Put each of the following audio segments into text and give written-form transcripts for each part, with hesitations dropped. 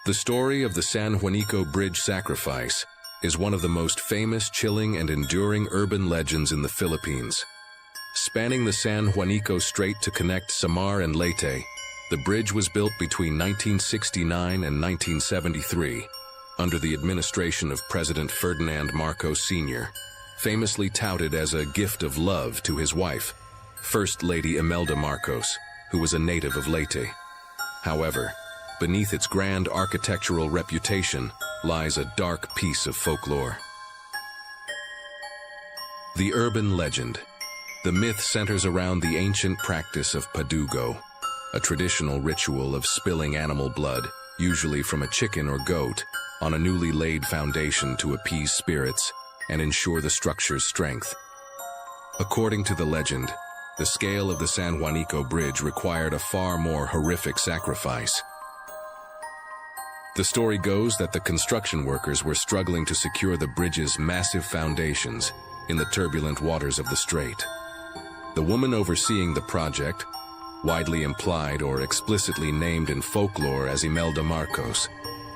The story of the San Juanico Bridge sacrifice is one of the most famous, chilling, and enduring urban legends in the Philippines. Spanning the San Juanico Strait to connect Samar and Leyte, the bridge was built between 1969 and 1973, under the administration of President Ferdinand Marcos Sr., famously touted as a gift of love to his wife, First Lady Imelda Marcos, who was a native of Leyte. However, beneath its grand architectural reputation lies a dark piece of folklore. The urban legend. The myth centers around the ancient practice of padugo, a traditional ritual of spilling animal blood, usually from a chicken or goat, on a newly laid foundation to appease spirits and ensure the structure's strength. According to the legend, the scale of the San Juanico Bridge required a far more horrific sacrifice. The story goes that the construction workers were struggling to secure the bridge's massive foundations in the turbulent waters of the strait. The woman overseeing the project, widely implied or explicitly named in folklore as Imelda Marcos,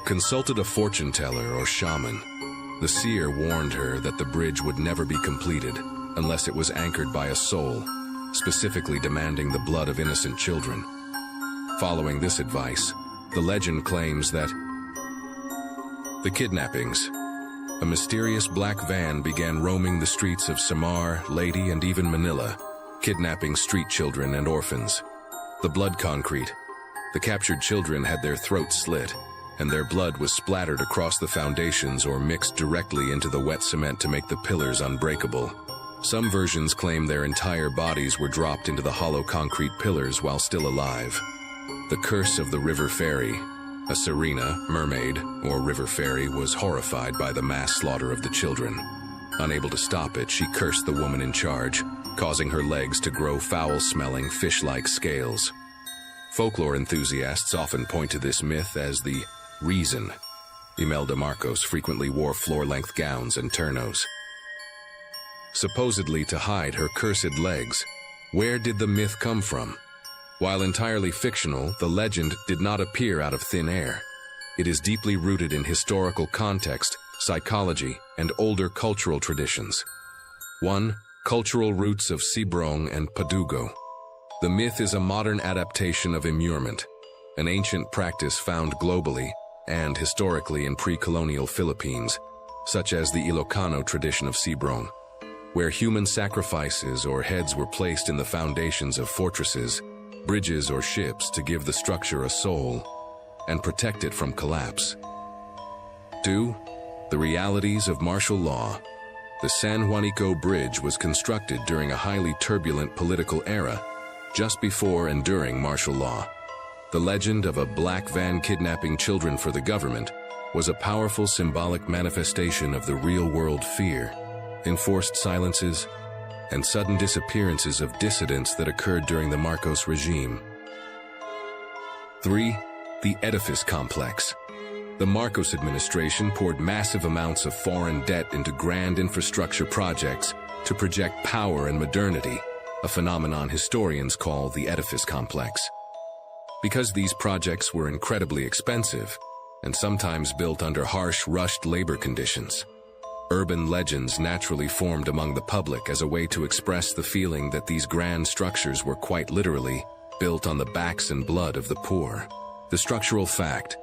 consulted a fortune teller or shaman. The seer warned her that the bridge would never be completed unless it was anchored by a soul, specifically demanding the blood of innocent children. Following this advice, the legend claims that the kidnappings. A mysterious black van began roaming the streets of Samar, Leyte, and even Manila, kidnapping street children and orphans. The blood concrete. The captured children had their throats slit, and their blood was splattered across the foundations or mixed directly into the wet cement to make the pillars unbreakable. Some versions claim their entire bodies were dropped into the hollow concrete pillars while still alive. The curse of the river fairy. A sirena, mermaid, or river fairy was horrified by the mass slaughter of the children. Unable to stop it, she cursed the woman in charge, causing her legs to grow foul-smelling, fish-like scales. Folklore enthusiasts often point to this myth as the reason Imelda Marcos frequently wore floor-length gowns and ternos. Supposedly to hide her cursed legs. Where did the myth come from? While entirely fictional, the legend did not appear out of thin air. It is deeply rooted in historical context, psychology, and older cultural traditions. 1. Cultural roots of Sibrong and Padugo. The myth is a modern adaptation of immurement, an ancient practice found globally and historically in pre-colonial Philippines, such as the Ilocano tradition of Sibrong, where human sacrifices or heads were placed in the foundations of fortresses, bridges, or ships to give the structure a soul and protect it from collapse. 2. The realities of martial law. The San Juanico Bridge was constructed during a highly turbulent political era, just before and during martial law. The legend of a black van kidnapping children for the government was a powerful symbolic manifestation of the real-world fear, enforced silences, and sudden disappearances of dissidents that occurred during the Marcos regime. 3. The edifice complex. The Marcos administration poured massive amounts of foreign debt into grand infrastructure projects to project power and modernity, a phenomenon historians call the edifice complex. Because these projects were incredibly expensive and sometimes built under harsh, rushed labor conditions, urban legends naturally formed among the public as a way to express the feeling that these grand structures were quite literally built on the backs and blood of the poor. The structural fact.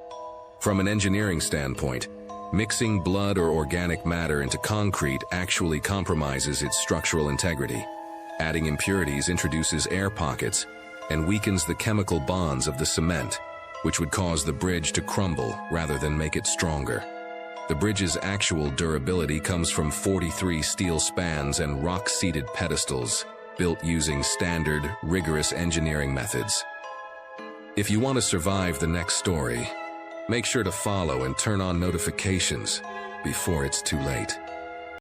From an engineering standpoint, mixing blood or organic matter into concrete actually compromises its structural integrity. Adding impurities introduces air pockets and weakens the chemical bonds of the cement, which would cause the bridge to crumble rather than make it stronger. The bridge's actual durability comes from 43 steel spans and rock-seated pedestals, built using standard, rigorous engineering methods. If you want to survive the next story, make sure to follow and turn on notifications before it's too late.